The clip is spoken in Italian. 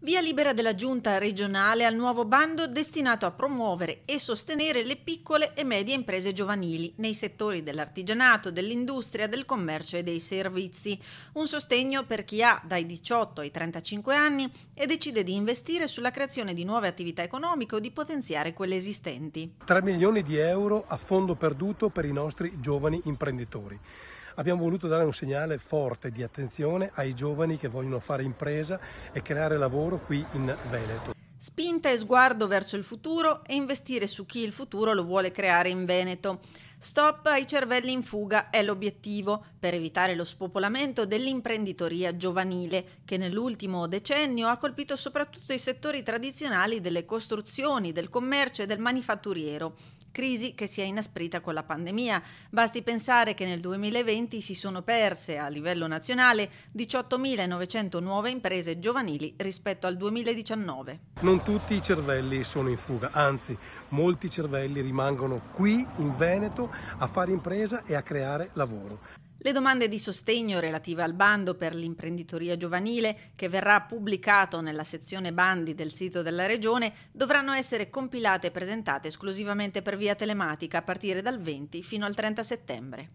Via libera della Giunta regionale al nuovo bando destinato a promuovere e sostenere le piccole e medie imprese giovanili nei settori dell'artigianato, dell'industria, del commercio e dei servizi. Un sostegno per chi ha dai 18 ai 35 anni e decide di investire sulla creazione di nuove attività economiche o di potenziare quelle esistenti. 3 milioni di euro a fondo perduto per i nostri giovani imprenditori. Abbiamo voluto dare un segnale forte di attenzione ai giovani che vogliono fare impresa e creare lavoro qui in Veneto. Spinta e sguardo verso il futuro e investire su chi il futuro lo vuole creare in Veneto. Stop ai cervelli in fuga è l'obiettivo per evitare lo spopolamento dell'imprenditoria giovanile che nell'ultimo decennio ha colpito soprattutto i settori tradizionali delle costruzioni, del commercio e del manifatturiero. Crisi che si è inasprita con la pandemia. Basti pensare che nel 2020 si sono perse a livello nazionale 18.900 nuove imprese giovanili rispetto al 2019. Non tutti i cervelli sono in fuga, anzi molti cervelli rimangono qui in Veneto a fare impresa e a creare lavoro. Le domande di sostegno relative al bando per l'imprenditoria giovanile, che verrà pubblicato nella sezione bandi del sito della Regione, dovranno essere compilate e presentate esclusivamente per via telematica a partire dal 20 fino al 30 settembre.